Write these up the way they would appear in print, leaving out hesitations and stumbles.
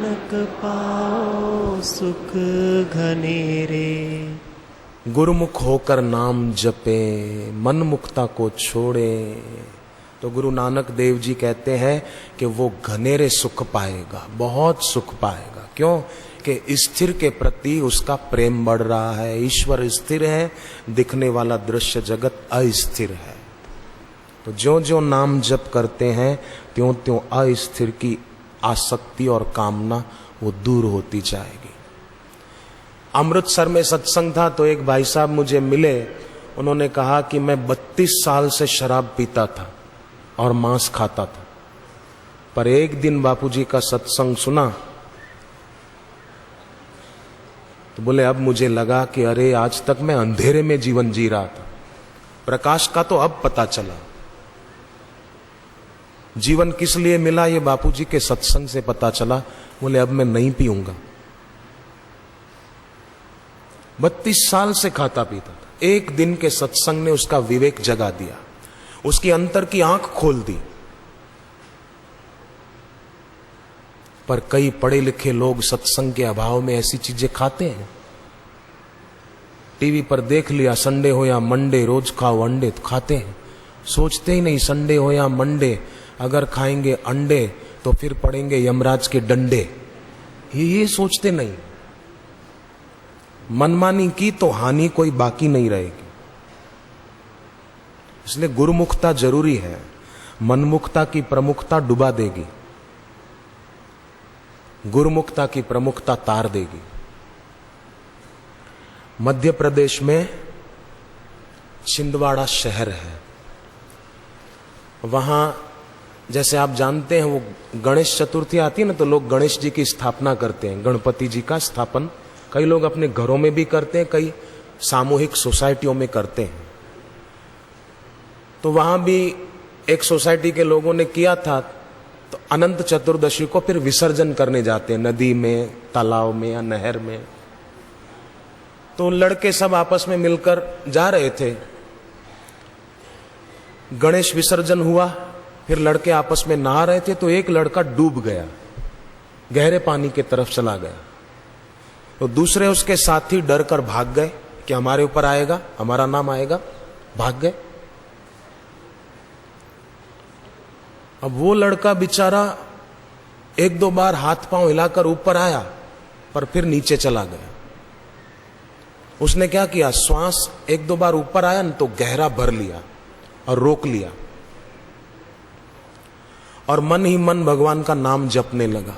नानक पाओ सुख घनेरे। गुरुमुख होकर नाम जपे, मन मुक्ता को छोड़े। तो गुरु नानक देव जी कहते हैं कि वो घनेरे सुख पाएगा, बहुत सुख पाएगा। क्यों? कि स्थिर के प्रति उसका प्रेम बढ़ रहा है। ईश्वर स्थिर है, दिखने वाला दृश्य जगत अस्थिर है। तो ज्यों ज्यों नाम जप करते हैं त्यों त्यों अस्थिर की आसक्ति और कामना वो दूर होती जाएगी। अमृतसर में सत्संग था तो एक भाई साहब मुझे मिले। उन्होंने कहा कि मैं 32 साल से शराब पीता था और मांस खाता था, पर एक दिन बापूजी का सत्संग सुना तो बोले अब मुझे लगा कि अरे आज तक मैं अंधेरे में जीवन जी रहा था, प्रकाश का तो अब पता चला। जीवन किस लिए मिला ये बापूजी के सत्संग से पता चला। बोले अब मैं नहीं पीऊंगा। 32 साल से खाता पीता था, एक दिन के सत्संग ने उसका विवेक जगा दिया, उसकी अंतर की आंख खोल दी। पर कई पढ़े लिखे लोग सत्संग के अभाव में ऐसी चीजें खाते हैं। टीवी पर देख लिया, संडे हो या मंडे रोज खाओ अंडे, तो खाते हैं। सोचते ही नहीं संडे हो या मंडे अगर खाएंगे अंडे तो फिर पड़ेंगे यमराज के डंडे। ये सोचते नहीं। मनमानी की तो हानि कोई बाकी नहीं रहेगी। इसलिए गुरुमुखता जरूरी है। मनमुखता की प्रमुखता डुबा देगी, गुरुमुखता की प्रमुखता तार देगी। मध्य प्रदेश में छिंदवाड़ा शहर है। वहां जैसे आप जानते हैं वो गणेश चतुर्थी आती है ना, तो लोग गणेश जी की स्थापना करते हैं। गणपति जी का स्थापन कई लोग अपने घरों में भी करते हैं, कई सामूहिक सोसाइटियों में करते हैं। तो वहां भी एक सोसाइटी के लोगों ने किया था, तो अनंत चतुर्दशी को फिर विसर्जन करने जाते हैं नदी में, तालाब में या नहर में। तो लड़के सब आपस में मिलकर जा रहे थे। गणेश विसर्जन हुआ, फिर लड़के आपस में नहा रहे थे तो एक लड़का डूब गया, गहरे पानी की तरफ चला गया। तो दूसरे उसके साथी डर कर भाग गए कि हमारे ऊपर आएगा, हमारा नाम आएगा, भाग गए। अब वो लड़का बेचारा एक दो बार हाथ पांव हिलाकर ऊपर आया, पर फिर नीचे चला गया। उसने क्या किया, श्वास एक दो बार ऊपर आया न तो गहरा भर लिया और रोक लिया, और मन ही मन भगवान का नाम जपने लगा।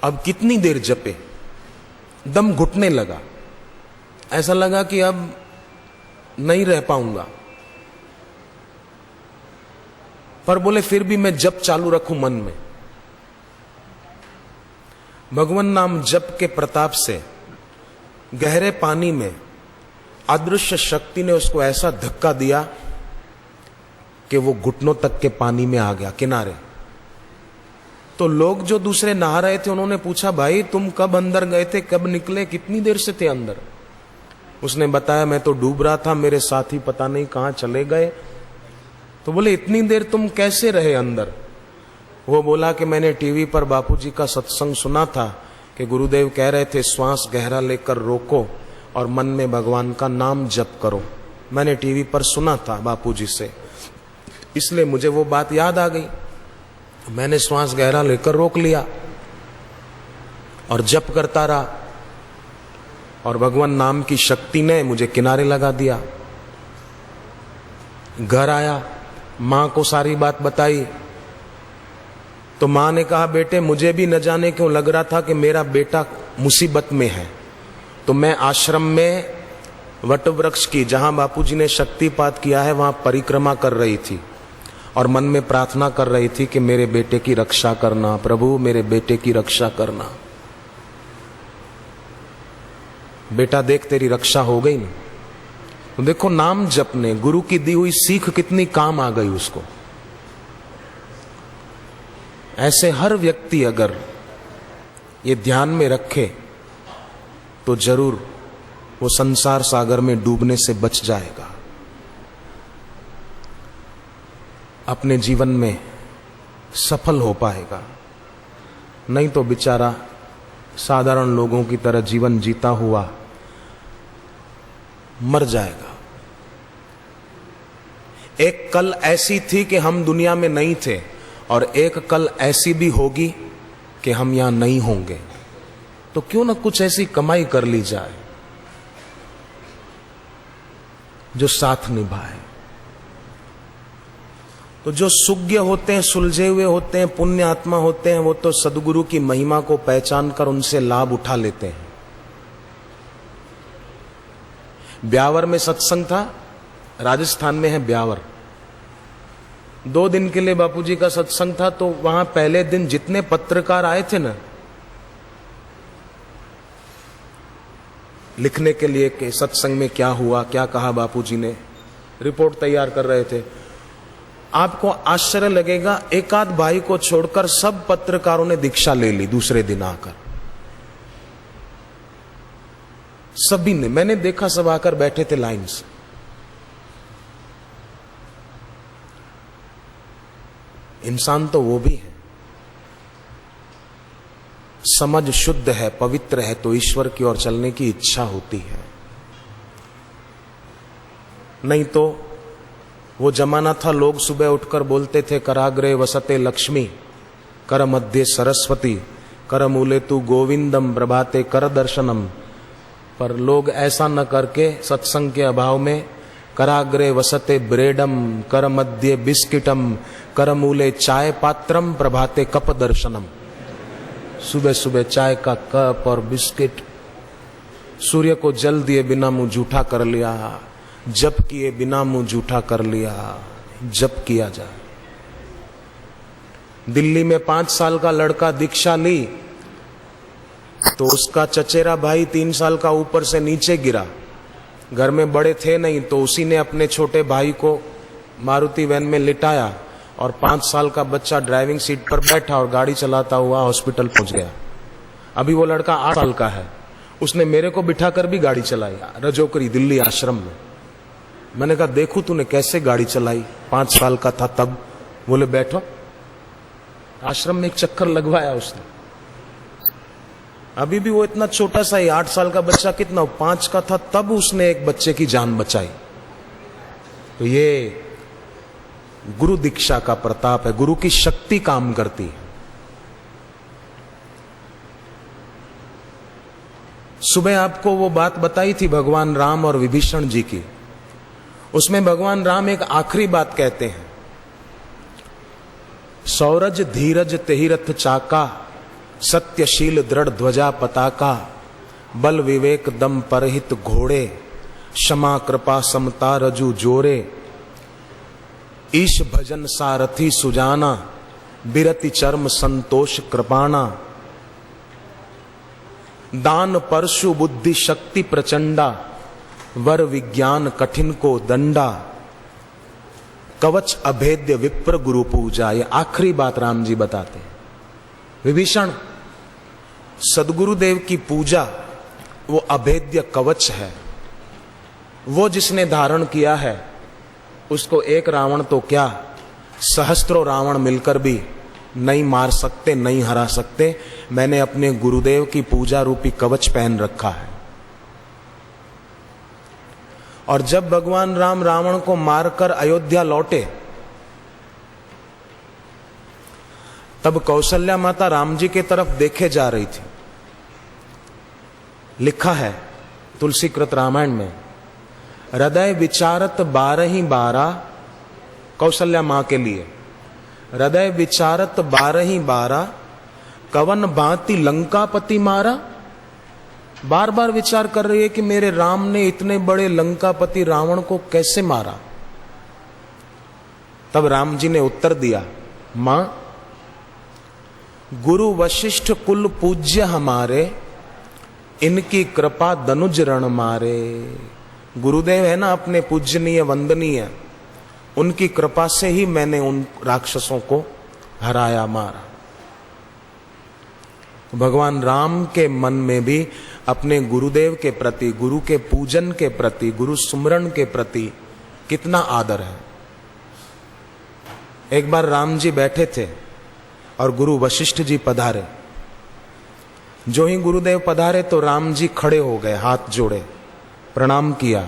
अब कितनी देर जपे, दम घुटने लगा, ऐसा लगा कि अब नहीं रह पाऊंगा। पर बोले फिर भी मैं जप चालू रखूं मन में। भगवान नाम जप के प्रताप से गहरे पानी में अदृश्य शक्ति ने उसको ऐसा धक्का दिया कि वो घुटनों तक के पानी में आ गया, किनारे। तो लोग जो दूसरे नहा रहे थे उन्होंने पूछा, भाई तुम कब अंदर गए थे, कब निकले, कितनी देर से थे अंदर? उसने बताया, मैं तो डूब रहा था, मेरे साथी पता नहीं कहां चले गए। तो बोले इतनी देर तुम कैसे रहे अंदर? वो बोला कि मैंने टीवी पर बापूजी का सत्संग सुना था कि गुरुदेव कह रहे थे श्वास गहरा लेकर रोको और मन में भगवान का नाम जप करो। मैंने टीवी पर सुना था बापूजी से, इसलिए मुझे वो बात याद आ गई। मैंने श्वास गहरा लेकर रोक लिया और जप करता रहा, और भगवान नाम की शक्ति ने मुझे किनारे लगा दिया। घर आया, मां को सारी बात बताई, तो मां ने कहा, बेटे मुझे भी न जाने क्यों लग रहा था कि मेरा बेटा मुसीबत में है। तो मैं आश्रम में वट वृक्ष की, जहां बापूजी ने शक्तिपात किया है, वहां परिक्रमा कर रही थी और मन में प्रार्थना कर रही थी कि मेरे बेटे की रक्षा करना, प्रभु मेरे बेटे की रक्षा करना। बेटा देख तेरी रक्षा हो गई ना। तो देखो नाम जपने, गुरु की दी हुई सीख कितनी काम आ गई उसको। ऐसे हर व्यक्ति अगर ये ध्यान में रखे तो जरूर वो संसार सागर में डूबने से बच जाएगा। अपने जीवन में सफल हो पाएगा, नहीं तो बेचारा साधारण लोगों की तरह जीवन जीता हुआ मर जाएगा। एक कल ऐसी थी कि हम दुनिया में नहीं थे, और एक कल ऐसी भी होगी कि हम यहां नहीं होंगे। तो क्यों ना कुछ ऐसी कमाई कर ली जाए जो साथ निभाए। तो जो सुज्ञ होते हैं, सुलझे हुए होते हैं, पुण्य आत्मा होते हैं, वो तो सदगुरु की महिमा को पहचान कर उनसे लाभ उठा लेते हैं। ब्यावर में सत्संग था, राजस्थान में है ब्यावर। 2 दिन के लिए बापूजी का सत्संग था, तो वहां पहले दिन जितने पत्रकार आए थे ना लिखने के लिए कि सत्संग में क्या हुआ, क्या कहा बापूजी ने, रिपोर्ट तैयार कर रहे थे। आपको आश्चर्य लगेगा, एक आध भाई को छोड़कर सब पत्रकारों ने दीक्षा ले ली दूसरे दिन आकर। सभी ने, मैंने देखा, सब आकर बैठे थे लाइन से। इंसान तो वो भी है, समझ शुद्ध है, पवित्र है, तो ईश्वर की ओर चलने की इच्छा होती है। नहीं तो वो जमाना था, लोग सुबह उठकर बोलते थे कराग्रे वसते लक्ष्मी, कर मध्य सरस्वती, कर मूले तू गोविंदम, प्रभाते कर दर्शनम। पर लोग ऐसा न करके सत्संग के अभाव में कराग्रे वसते ब्रेडम, कर मध्य बिस्किटम, कर मूले चाय पात्रम, प्रभाते कप दर्शनम। सुबह सुबह चाय का कप और बिस्किट, सूर्य को जल दिए बिना मुंह जूठा कर लिया, जप किए बिना मुंह जूठा कर लिया। जप किया जाए। दिल्ली में 5 साल का लड़का दीक्षा ली तो उसका चचेरा भाई 3 साल का ऊपर से नीचे गिरा। घर में बड़े थे नहीं, तो उसी ने अपने छोटे भाई को मारुति वैन में लिटाया और 5 साल का बच्चा ड्राइविंग सीट पर बैठा और गाड़ी चलाता हुआ हॉस्पिटल पहुंच गया। अभी वो लड़का 8 साल का है, उसने मेरे को बिठाकर भी गाड़ी चलाई रजोकरी दिल्ली आश्रम में। मैंने कहा देखूं तूने कैसे गाड़ी चलाई, 5 साल का था तब। बोले बैठो। आश्रम में एक चक्कर लगवाया उसने। अभी भी वो इतना छोटा सा ही 8 साल का बच्चा, कितना 5 का था तब उसने एक बच्चे की जान बचाई। तो ये गुरु दीक्षा का प्रताप है, गुरु की शक्ति काम करती है। सुबह आपको वो बात बताई थी भगवान राम और विभीषण जी की। उसमें भगवान राम एक आखिरी बात कहते हैं, सौरज धीरज तेहिरथ चाका, सत्यशील दृढ़ ध्वजा पताका, बल विवेक दम परहित घोड़े, क्षमा कृपा समता रजु जोरे, ईश भजन सारथी सुजाना, बिरति चर्म संतोष कृपाणा, दान परशु बुद्धि शक्ति प्रचंडा, वर विज्ञान कठिन को दंडा, कवच अभेद्य विप्र गुरु पूजा। ये आखिरी बात राम जी बताते हैं। विभीषण, सदगुरुदेव की पूजा वो अभेद्य कवच है। वो जिसने धारण किया है उसको एक रावण तो क्या, सहस्त्रों रावण मिलकर भी नहीं मार सकते, नहीं हरा सकते। मैंने अपने गुरुदेव की पूजा रूपी कवच पहन रखा है। और जब भगवान राम रावण को मारकर अयोध्या लौटे, तब कौशल्या माता राम जी के तरफ देखे जा रही थी। लिखा है तुलसीकृत रामायण में, हृदय विचारत 12 कौशल्या मां के लिए, हृदय विचारत 12 कवन भांति लंकापति मारा। बार बार विचार कर रही है कि मेरे राम ने इतने बड़े लंकापति रावण को कैसे मारा। तब राम जी ने उत्तर दिया, मां, गुरु वशिष्ठ कुल पूज्य हमारे, इनकी कृपा दनुज रण मारे। गुरुदेव है ना अपने पूजनीय वंदनीय, उनकी कृपा से ही मैंने उन राक्षसों को हराया, मारा। भगवान राम के मन में भी अपने गुरुदेव के प्रति, गुरु के पूजन के प्रति, गुरु सुमरण के प्रति कितना आदर है। एक बार राम जी बैठे थे और गुरु वशिष्ठ जी पधारे। जो ही गुरुदेव पधारे तो राम जी खड़े हो गए, हाथ जोड़े, प्रणाम किया।